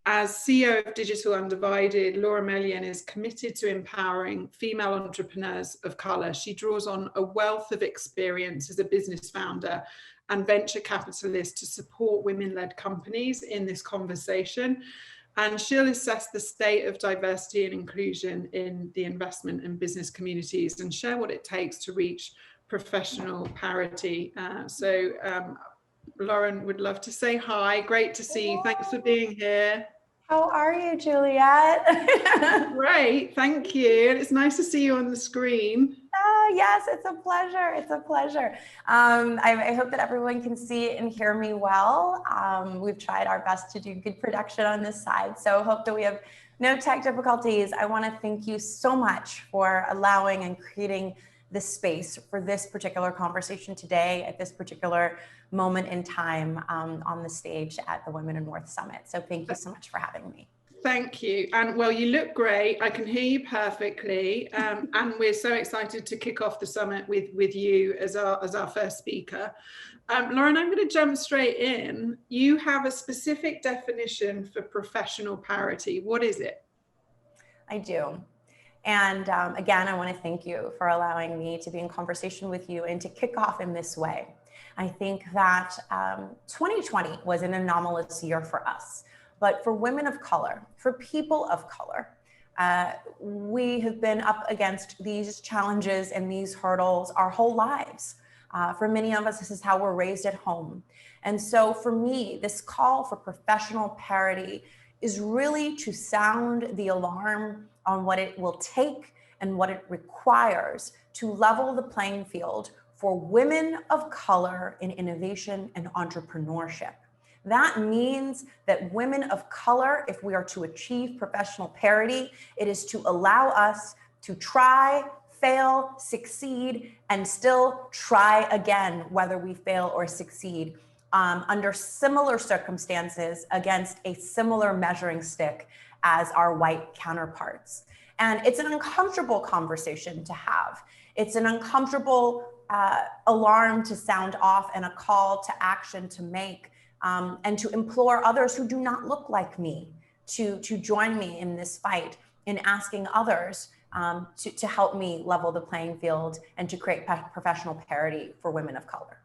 As CEO of Digital Undivided, Laura Maillian is committed to empowering female entrepreneurs of colour. She draws on a wealth of experience as a business founder and venture capitalist to support women-led companies in this conversation. And she'll assess the state of diversity and inclusion in the investment and business communities and share what it takes to reach professional parity. Lauren would love to say hi. Great to see you. Thanks for being here. How are you, Juliet? Great, thank you. And it's nice to see you on the screen. Yes, it's a pleasure. It's a pleasure. I hope that everyone can see and hear me well. We've tried our best to do good production on this side, so hope that we have no tech difficulties. I want to thank you so much for allowing and creating this space for this particular conversation today at this particular moment in time on the stage at the Women in North Summit. So thank you so much for having me. Thank you. And well, you look great. I can hear you perfectly. And we're so excited to kick off the summit with you as our first speaker. Lauren, I'm going to jump straight in. You have a specific definition for professional parity. What is it? I do. And again, I want to thank you for allowing me to be in conversation with you and to kick off in this way. I think that 2020 was an anomalous year for us, but for women of color, for people of color, we have been up against these challenges and these hurdles our whole lives. For many of us, this is how we're raised at home. And so for me, this call for professional parity is really to sound the alarm on what it will take and what it requires to level the playing field for women of color in innovation and entrepreneurship. That means that women of color, if we are to achieve professional parity, it is to allow us to try, fail, succeed, and still try again, whether we fail or succeed, under similar circumstances against a similar measuring stick as our white counterparts. And it's an uncomfortable conversation to have. It's an uncomfortable alarm to sound off and a call to action to make, and to implore others who do not look like me to join me in this fight, in asking others to help me level the playing field and to create professional parity for women of color.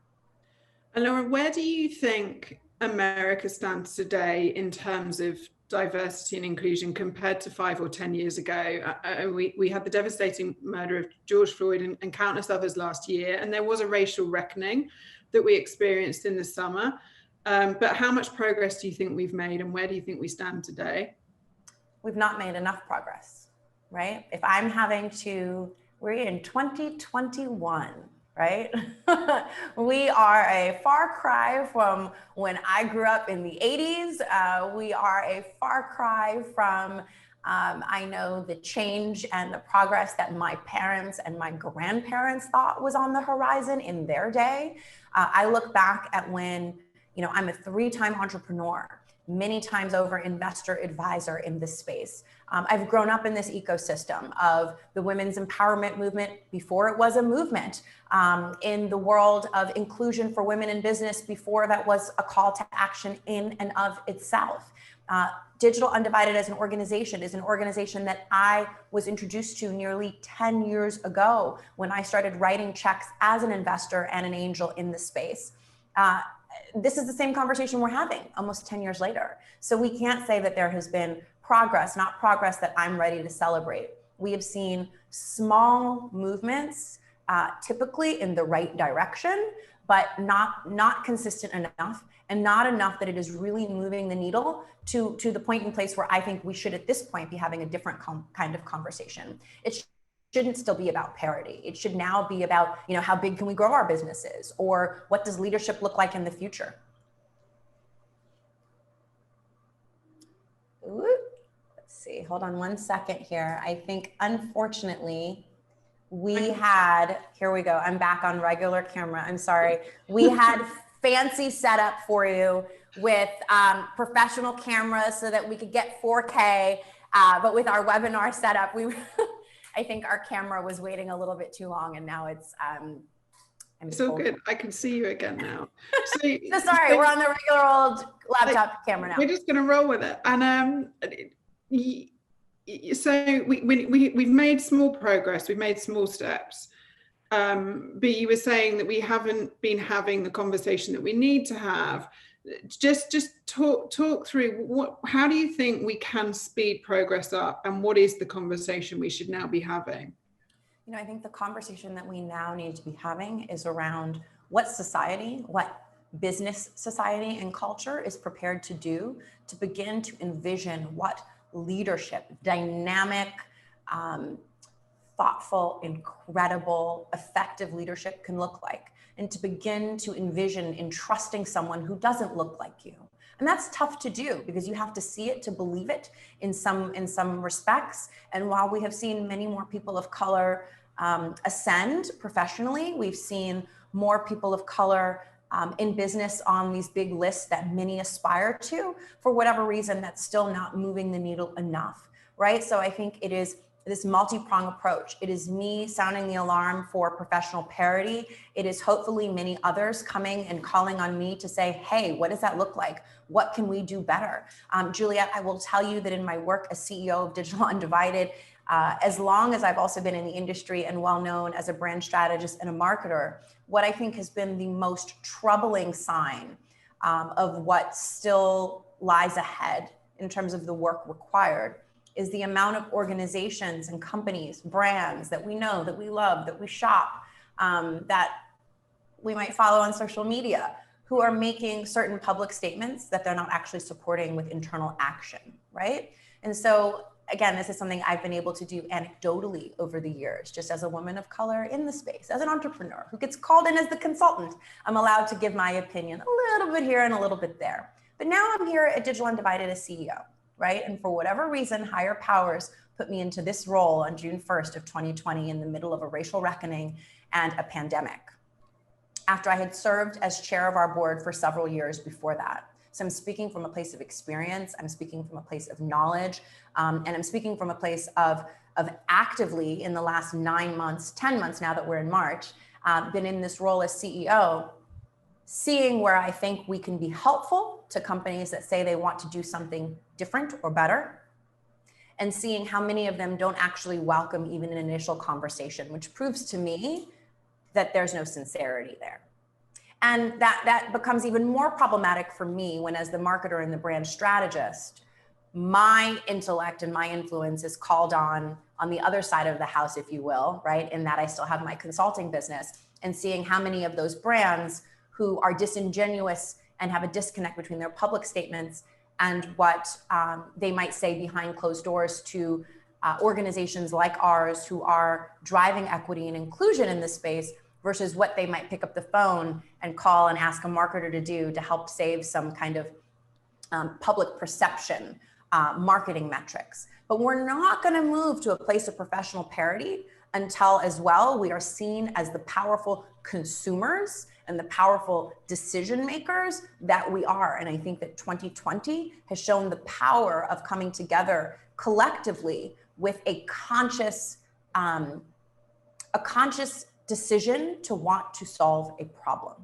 And Lauren, where do you think America stands today in terms of diversity and inclusion compared to 5 or 10 years ago? We had the devastating murder of George Floyd and countless others last year, and there was a racial reckoning that we experienced in the summer. But how much progress do you think we've made, and where do you think we stand today? We've not made enough progress, right? If I'm having to, we're in 2021, right? We are a far cry from when I grew up in the 80s. We are a far cry from, I know, the change and the progress that my parents and my grandparents thought was on the horizon in their day. I look back at when, I'm a 3-time entrepreneur, many times over investor advisor in this space. I've grown up in this ecosystem of the women's empowerment movement before it was a movement, in the world of inclusion for women in business before that was a call to action in and of itself. Digital Undivided as an organization is an organization that I was introduced to nearly 10 years ago when I started writing checks as an investor and an angel in the space. This is the same conversation we're having almost 10 years later. So we can't say that there has been progress, not progress that I'm ready to celebrate. We have seen small movements, typically in the right direction, but not consistent enough, and not enough that it is really moving the needle to the point in place where I think we should at this point be having a different kind of conversation. It shouldn't still be about parity. It should now be about, how big can we grow our businesses, or what does leadership look like in the future? Ooh, let's see, hold on one second here. I think unfortunately here we go. I'm back on regular camera. I'm sorry. We had fancy setup for you with professional cameras so that we could get 4K, but with our webinar setup, I think our camera was waiting a little bit too long, and now it's It's all good. I can see you again now. So sorry, we're on the regular old laptop camera now. We're just going to roll with it. And so we've made small progress. We've made small steps. But you were saying that we haven't been having the conversation that we need to have. Just talk through how do you think we can speed progress up, and what is the conversation we should now be having? You know, I think the conversation that we now need to be having is around what society, what business society and culture is prepared to do to begin to envision what leadership, dynamic, thoughtful, incredible, effective leadership can look like, and to begin to envision entrusting someone who doesn't look like you. And that's tough to do because you have to see it to believe it in some respects. And while we have seen many more people of color ascend professionally, we've seen more people of color in business on these big lists that many aspire to. For whatever reason, that's still not moving the needle enough, right? So I think it is this multi-pronged approach. It is me sounding the alarm for professional parity. It is hopefully many others coming and calling on me to say, hey, what does that look like? What can we do better? Juliet, I will tell you that in my work as CEO of Digital Undivided, as long as I've also been in the industry and well known as a brand strategist and a marketer, what I think has been the most troubling sign of what still lies ahead in terms of the work required is the amount of organizations and companies, brands that we know, that we love, that we shop, that we might follow on social media, who are making certain public statements that they're not actually supporting with internal action, right? And so, again, this is something I've been able to do anecdotally over the years, just as a woman of color in the space, as an entrepreneur who gets called in as the consultant. I'm allowed to give my opinion a little bit here and a little bit there. But now I'm here at Digital Undivided as CEO. Right? And for whatever reason, higher powers put me into this role on June 1st of 2020 in the middle of a racial reckoning and a pandemic, after I had served as chair of our board for several years before that. So I'm speaking from a place of experience, I'm speaking from a place of knowledge, and I'm speaking from a place of actively in the last 9 months, 10 months now that we're in March, been in this role as CEO, seeing where I think we can be helpful to companies that say they want to do something different or better, and seeing how many of them don't actually welcome even an initial conversation, which proves to me that there's no sincerity there. And that becomes even more problematic for me when, as the marketer and the brand strategist, my intellect and my influence is called on the other side of the house, if you will, right? In that I still have my consulting business, and seeing how many of those brands who are disingenuous and have a disconnect between their public statements and what they might say behind closed doors to organizations like ours who are driving equity and inclusion in this space versus what they might pick up the phone and call and ask a marketer to do to help save some kind of public perception, marketing metrics. But we're not going to move to a place of professional parity until as well we are seen as the powerful consumers and the powerful decision makers that we are. And I think that 2020 has shown the power of coming together collectively with a conscious decision to want to solve a problem.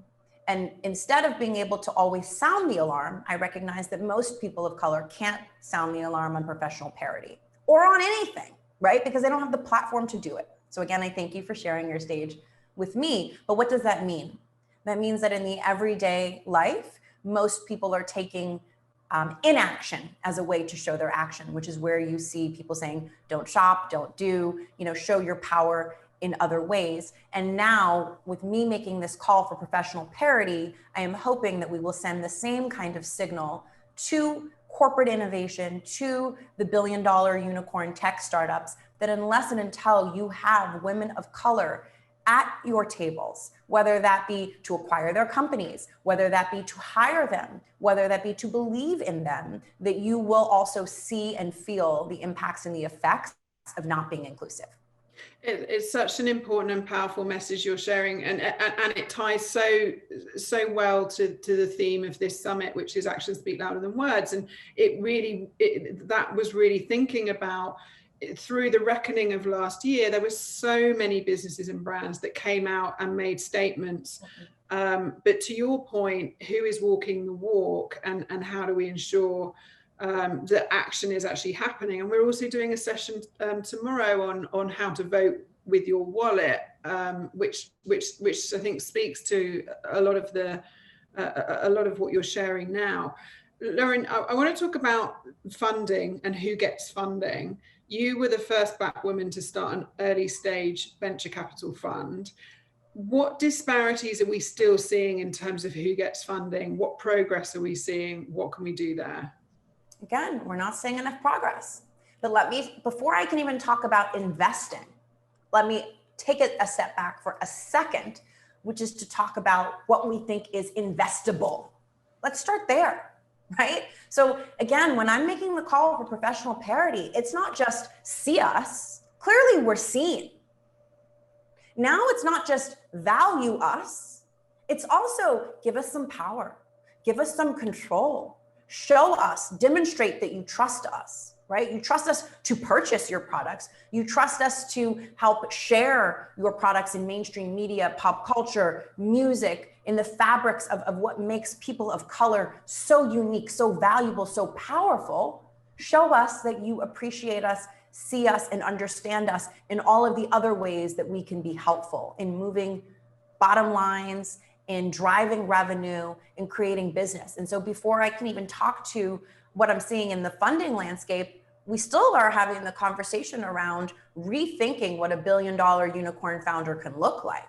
And instead of being able to always sound the alarm, I recognize that most people of color can't sound the alarm on professional parity or on anything, right? Because they don't have the platform to do it. So again, I thank you for sharing your stage with me. But what does that mean? That means that in the everyday life, most people are taking inaction as a way to show their action, which is where you see people saying, don't shop, don't do, show your power in other ways. And now with me making this call for professional parity, I am hoping that we will send the same kind of signal to corporate innovation, to the billion-dollar unicorn tech startups, that unless and until you have women of color at your tables, whether that be to acquire their companies, whether that be to hire them, whether that be to believe in them, that you will also see and feel the impacts and the effects of not being inclusive. It's such an important and powerful message you're sharing, and it ties so well to the theme of this summit, which is actions speak louder than words. And that was really thinking about through the reckoning of last year, there were so many businesses and brands that came out and made statements. But to your point, who is walking the walk, and how do we ensure that action is actually happening? And we're also doing a session tomorrow on how to vote with your wallet, which I think speaks to a lot of what you're sharing now. Lauren, I want to talk about funding and who gets funding. You were the first Black woman to start an early stage venture capital fund. What disparities are we still seeing in terms of who gets funding? What progress are we seeing? What can we do there? Again, we're not seeing enough progress. But before I can even talk about investing, let me take it a step back for a second, which is to talk about what we think is investable. Let's start there. Right? So again, when I'm making the call for professional parity, it's not just see us. Clearly we're seen. Now it's not just value us. It's also give us some power, give us some control, show us, demonstrate that you trust us, right? You trust us to purchase your products. You trust us to help share your products in mainstream media, pop culture, music, in the fabrics of what makes people of color so unique, so valuable, so powerful. Show us that you appreciate us, see us, and understand us in all of the other ways that we can be helpful in moving bottom lines, in driving revenue, in creating business. And so before I can even talk to what I'm seeing in the funding landscape, we still are having the conversation around rethinking what a billion-dollar unicorn founder can look like.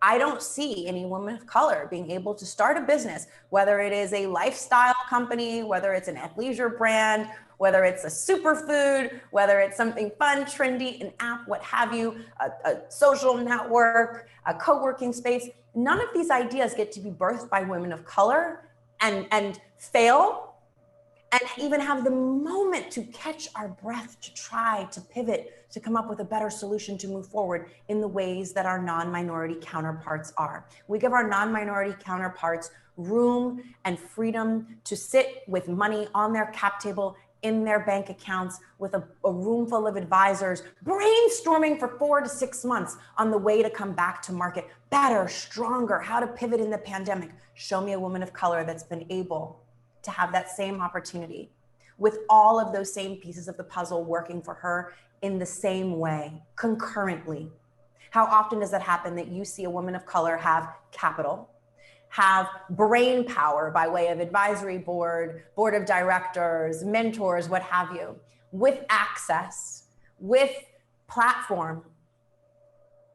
I don't see any woman of color being able to start a business, whether it is a lifestyle company, whether it's an athleisure brand, whether it's a superfood, whether it's something fun, trendy, an app, what have you, a social network, a co-working space. None of these ideas get to be birthed by women of color and fail, and even have the moment to catch our breath, to try, to pivot, to come up with a better solution to move forward in the ways that our non-minority counterparts are. We give our non-minority counterparts room and freedom to sit with money on their cap table, in their bank accounts, with a room full of advisors, brainstorming for 4 to 6 months on the way to come back to market, better, stronger, how to pivot in the pandemic. Show me a woman of color that's been able to have that same opportunity with all of those same pieces of the puzzle working for her in the same way, concurrently. How often does that happen that you see a woman of color have capital, have brain power by way of advisory board, board of directors, mentors, what have you, with access, with platform,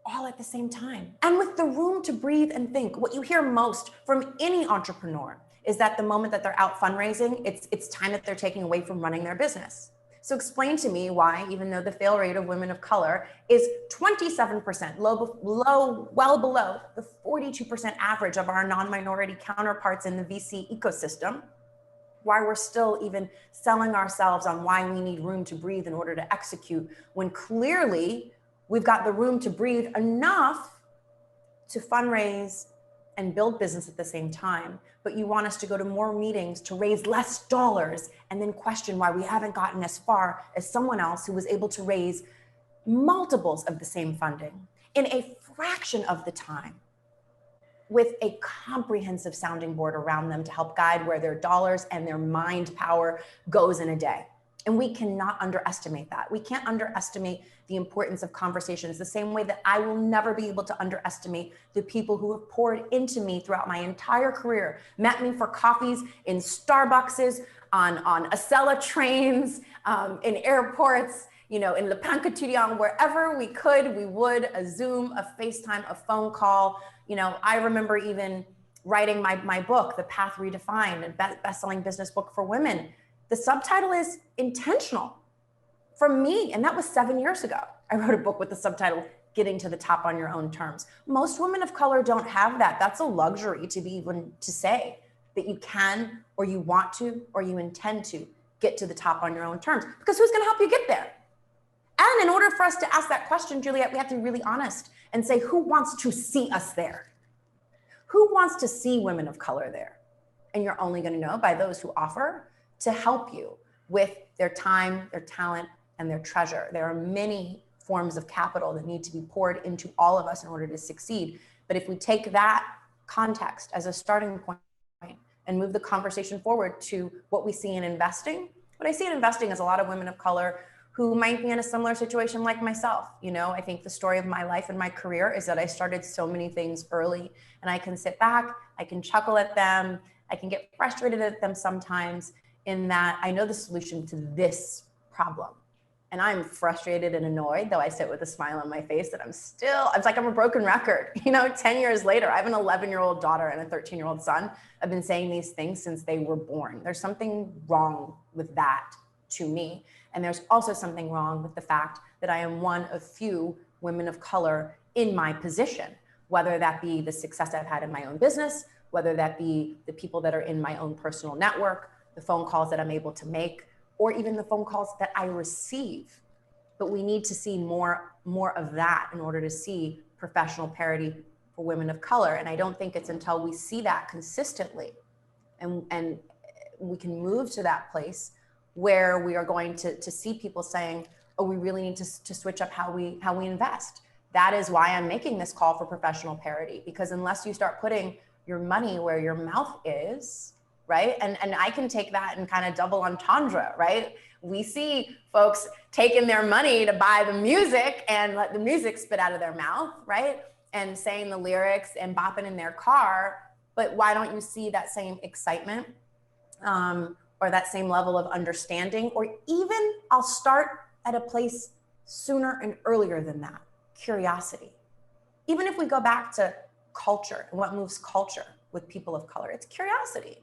all at the same time, and with the room to breathe and think? What you hear most from any entrepreneur is that the moment that they're out fundraising, it's time that they're taking away from running their business. So explain to me why, even though the fail rate of women of color is 27%, well below the 42% average of our non-minority counterparts in the VC ecosystem, why we're still even selling ourselves on why we need room to breathe in order to execute, when clearly we've got the room to breathe enough to fundraise and build business at the same time. But you want us to go to more meetings to raise less dollars and then question why we haven't gotten as far as someone else who was able to raise multiples of the same funding in a fraction of the time, with a comprehensive sounding board around them to help guide where their dollars and their mind power goes in a day. And we cannot underestimate that. We can't underestimate the importance of conversations, the same way that I will never be able to underestimate the people who have poured into me throughout my entire career, met me for coffees in Starbucks, on Acela trains, in airports, in Le Pan Quotidien, wherever we could, we would, a Zoom, a FaceTime, a phone call. I remember even writing my book, The Path Redefined, a best-selling business book for women. The subtitle is intentional for me, and that was 7 years ago. I wrote a book with the subtitle, Getting to the Top on Your Own Terms. Most women of color don't have that. That's a luxury to be even to say that you can, or you want to, or you intend to get to the top on your own terms, because who's gonna help you get there? And in order for us to ask that question, Juliet, we have to be really honest and say, who wants to see us there? Who wants to see women of color there? And you're only gonna know by those who offer to help you with their time, their talent, and their treasure. There are many forms of capital that need to be poured into all of us in order to succeed. But if we take that context as a starting point and move the conversation forward to what we see in investing, what I see in investing is a lot of women of color who might be in a similar situation like myself. You know, I think the story of my life and my career is that I started so many things early, and I can sit back, I can chuckle at them, I can get frustrated at them sometimes, in that I know the solution to this problem. And I'm frustrated and annoyed, though I sit with a smile on my face that it's like I'm a broken record. You know, 10 years later, I have an 11-year-old daughter and a 13-year-old son. I've been saying these things since they were born. There's something wrong with that to me. And there's also something wrong with the fact that I am one of few women of color in my position, whether that be the success I've had in my own business, whether that be the people that are in my own personal network, the phone calls that I'm able to make, or even the phone calls that I receive. But we need to see more of that in order to see professional parity for women of color. And I don't think it's until we see that consistently and we can move to that place where we are going to see people saying, oh, we really need to switch up how we invest. That is why I'm making this call for professional parity, because unless you start putting your money where your mouth is, right? And I can take that and kind of double entendre, right? We see folks taking their money to buy the music and let the music spit out of their mouth, right? And saying the lyrics and bopping in their car. But why don't you see that same excitement or that same level of understanding? Or even I'll start at a place sooner and earlier than that, curiosity. Even if we go back to culture and what moves culture with people of color, it's curiosity.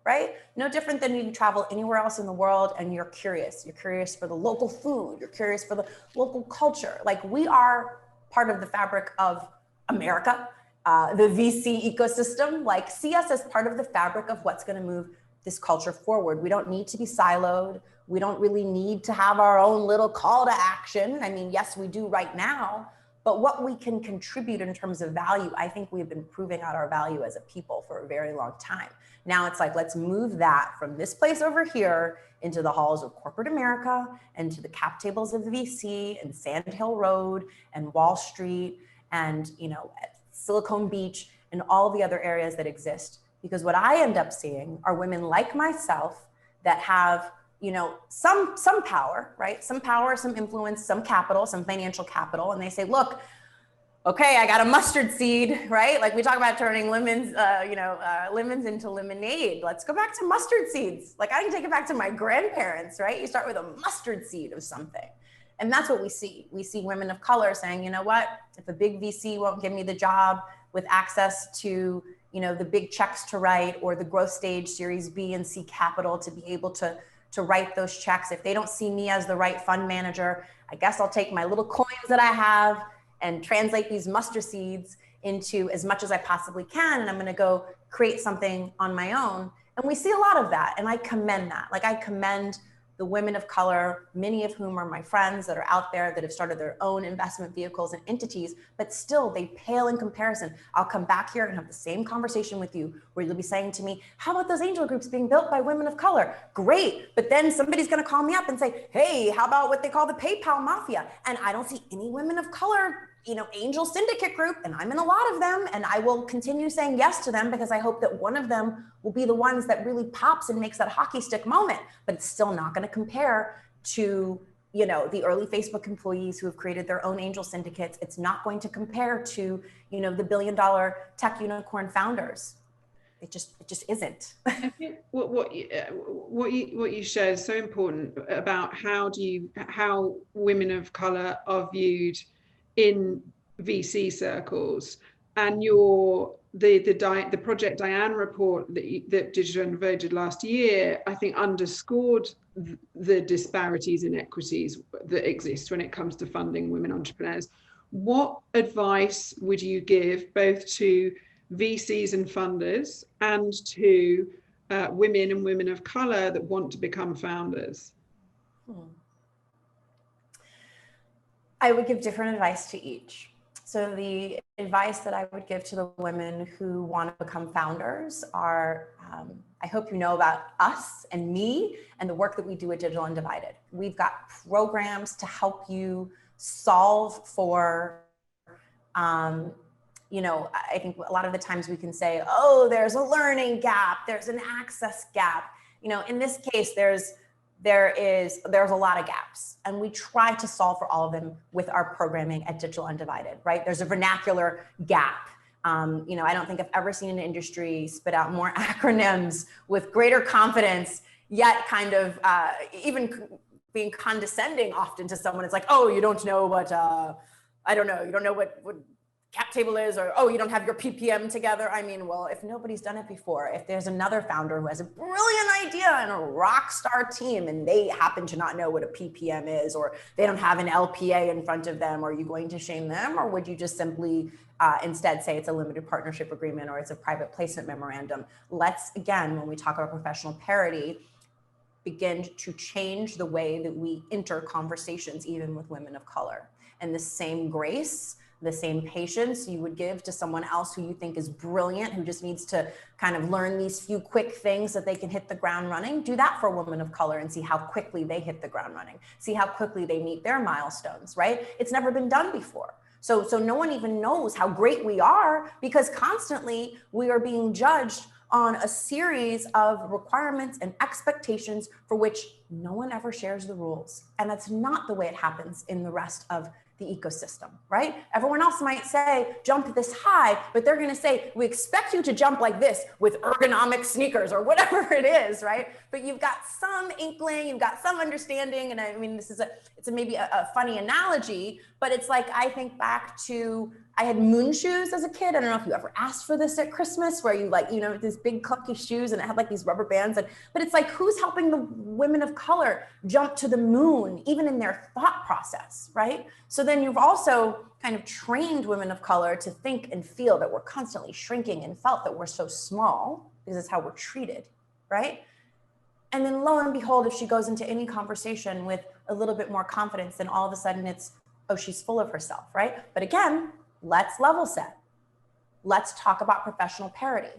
Right? No different than you travel anywhere else in the world and you're curious. You're curious for the local food. You're curious for the local culture. Like, we are part of the fabric of America, the VC ecosystem. Like, see us as part of the fabric of what's going to move this culture forward. We don't need to be siloed. We don't really need to have our own little call to action. I mean, yes, we do right now, but what we can contribute in terms of value, I think we've been proving out our value as a people for a very long time. Now it's like, let's move that from this place over here into the halls of corporate America and to the cap tables of the VC and Sand Hill Road and Wall Street and, you know, Silicon Beach and all the other areas that exist. Because what I end up seeing are women like myself that have, you know, some power, right? Some power, some influence, some capital, some financial capital. And they say, look, okay, I got a mustard seed, right? Like, we talk about turning lemons, lemons into lemonade. Let's go back to mustard seeds. Like, I can take it back to my grandparents, right? You start with a mustard seed of something. And that's what we see. We see women of color saying, you know what, if a big VC won't give me the job with access to, you know, the big checks to write or the growth stage Series B and C capital to be able to write those checks, if they don't see me as the right fund manager, I guess I'll take my little coins that I have and translate these mustard seeds into as much as I possibly can. And I'm going to go create something on my own. And we see a lot of that. And I commend that. Like, I commend the women of color, many of whom are my friends that are out there that have started their own investment vehicles and entities, but still they pale in comparison. I'll come back here and have the same conversation with you where you'll be saying to me, how about those angel groups being built by women of color? Great. But then somebody's going to call me up and say, hey, how about what they call the PayPal mafia? And I don't see any women of color, you know, angel syndicate group, and I'm in a lot of them, and I will continue saying yes to them because I hope that one of them will be the ones that really pops and makes that hockey stick moment. But it's still not going to compare to, you know, the early Facebook employees who have created their own angel syndicates. It's not going to compare to, you know, the billion-dollar tech unicorn founders. It just isn't. I think what you shared is so important about how women of color are viewed in VC circles, and the Project Diane report that Digital Undivided last year, I think, underscored the disparities, inequities that exist when it comes to funding women entrepreneurs. What advice would you give both to VCs and funders and to women and women of color that want to become founders? I would give different advice to each. So the advice that I would give to the women who want to become founders are, I hope you know about us and me and the work that we do at Digital Undivided. We've got programs to help you solve for, you know, I think a lot of the times we can say, oh, there's a learning gap, there's an access gap. You know, in this case, there's a lot of gaps, and we try to solve for all of them with our programming at Digital Undivided, right? There's a vernacular gap. You know, I don't think I've ever seen an industry spit out more acronyms with greater confidence, yet kind of even being condescending often to someone. It's like, oh, you don't know what, I don't know, you don't know what cap table is, or, oh, you don't have your PPM together. I mean, well, if nobody's done it before, if there's another founder who has a brilliant idea and a rock star team and they happen to not know what a PPM is, or they don't have an LPA in front of them, are you going to shame them? Or would you just simply instead say it's a limited partnership agreement or it's a private placement memorandum? Let's, again, when we talk about professional parity, begin to change the way that we enter conversations, even with women of color. And the same grace, the same patience you would give to someone else who you think is brilliant, who just needs to kind of learn these few quick things that they can hit the ground running. Do that for a woman of color and see how quickly they hit the ground running. See how quickly they meet their milestones, right? It's never been done before. So no one even knows how great we are, because constantly we are being judged on a series of requirements and expectations for which no one ever shares the rules. And that's not the way it happens in the rest of the ecosystem, right? Everyone else might say, jump this high, but they're gonna say, we expect you to jump like this with ergonomic sneakers or whatever it is, right? But you've got some inkling, you've got some understanding. And I mean, it's maybe a funny analogy, but it's like, I think back to, I had moon shoes as a kid. I don't know if you ever asked for this at Christmas, where you like, you know, these big clunky shoes and it had like these rubber bands. But it's like, who's helping the women of color jump to the moon, even in their thought process, right? So then you've also kind of trained women of color to think and feel that we're constantly shrinking and felt that we're so small because it's how we're treated, right? And then lo and behold, if she goes into any conversation with a little bit more confidence, then all of a sudden it's, oh, she's full of herself, right? But again, let's level set. Let's talk about professional parity.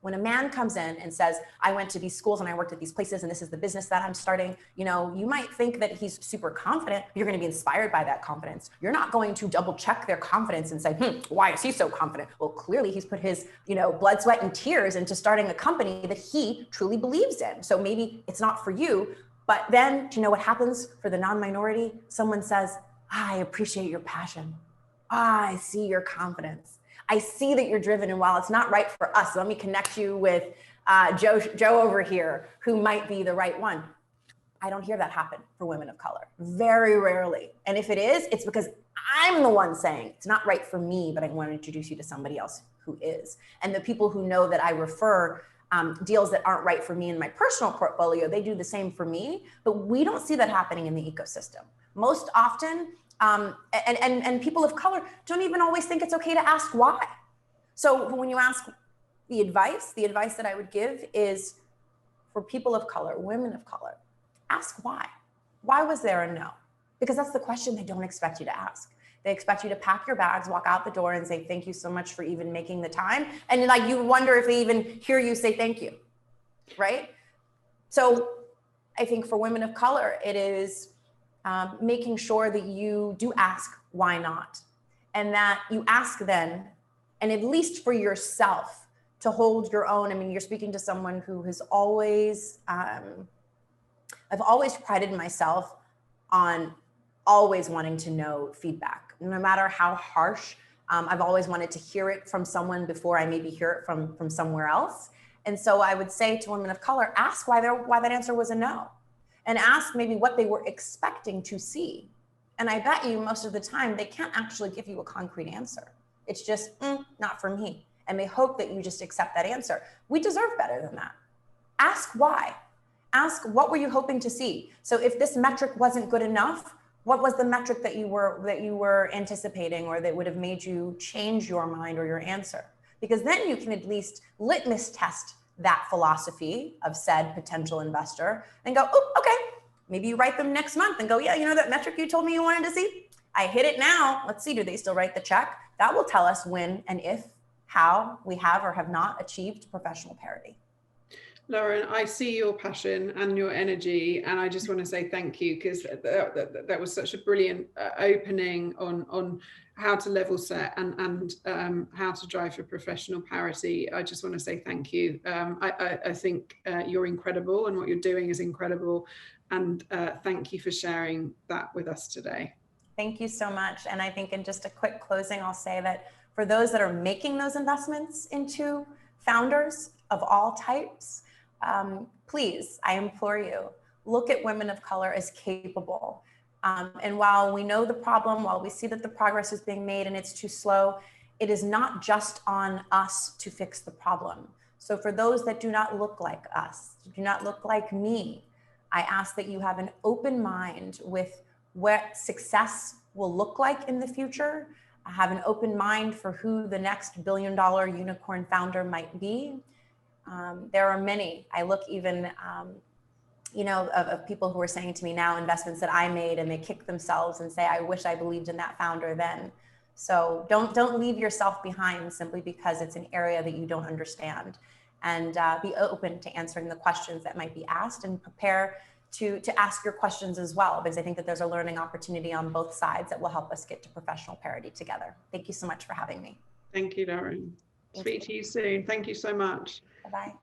When a man comes in and says, I went to these schools and I worked at these places and this is the business that I'm starting, you know, you might think that he's super confident. You're going to be inspired by that confidence. You're not going to double check their confidence and say, why is he so confident? Well, clearly he's put his, you know, blood, sweat, and tears into starting a company that he truly believes in. So maybe it's not for you. But then, do you know what happens for the non-minority? Someone says, I appreciate your passion. I see your confidence. I see that you're driven, and while it's not right for us, let me connect you with Joe over here, who might be the right one. I don't hear that happen for women of color, very rarely. And if it is, it's because I'm the one saying it's not right for me, but I want to introduce you to somebody else who is. And the people who know that I refer deals that aren't right for me in my personal portfolio, they do the same for me, but we don't see that happening in the ecosystem. Most often, and people of color don't even always think it's okay to ask why. So when you ask the advice that I would give is for people of color, women of color, ask why. Why was there a no? Because that's the question they don't expect you to ask. They expect you to pack your bags, walk out the door and say, thank you so much for even making the time. And like, you wonder if they even hear you say thank you, right? So I think for women of color, it is making sure that you do ask why not, and that you ask then, and at least for yourself, to hold your own. I mean, you're speaking to someone who has always, I've always prided myself on always wanting to know feedback, no matter how harsh. I've always wanted to hear it from someone before I maybe hear it from somewhere else. And so I would say to women of color, ask why that answer was a no. And ask maybe what they were expecting to see. And I bet you most of the time, they can't actually give you a concrete answer. It's just, not for me. And they hope that you just accept that answer. We deserve better than that. Ask why. Ask, what were you hoping to see? So if this metric wasn't good enough, what was the metric that you were anticipating, or that would have made you change your mind or your answer? Because then you can at least litmus test that philosophy of said potential investor and go, oh, okay, maybe you write them next month and go, yeah, you know that metric you told me you wanted to see? I hit it now. Let's see, do they still write the check? That will tell us when and if, how we have or have not achieved professional parity. Lauren, I see your passion and your energy, and I just want to say thank you, because that was such a brilliant opening on how to level set and how to drive for professional parity. I just want to say thank you. I think you're incredible, and what you're doing is incredible, and thank you for sharing that with us today. Thank you so much. And I think in just a quick closing, I'll say that for those that are making those investments into founders of all types, please, I implore you, look at women of color as capable. And while we know the problem, while we see that the progress is being made and it's too slow, it is not just on us to fix the problem. So for those that do not look like us, do not look like me, I ask that you have an open mind with what success will look like in the future. I have an open mind for who the next billion-dollar unicorn founder might be. There are many. I look even, of people who are saying to me now investments that I made, and they kick themselves and say, I wish I believed in that founder then. So don't leave yourself behind simply because it's an area that you don't understand, and be open to answering the questions that might be asked, and prepare to ask your questions as well, because I think that there's a learning opportunity on both sides that will help us get to professional parity together. Thank you so much for having me. Thank you, Lauren. Speak to you soon. Thank you so much. Bye-bye.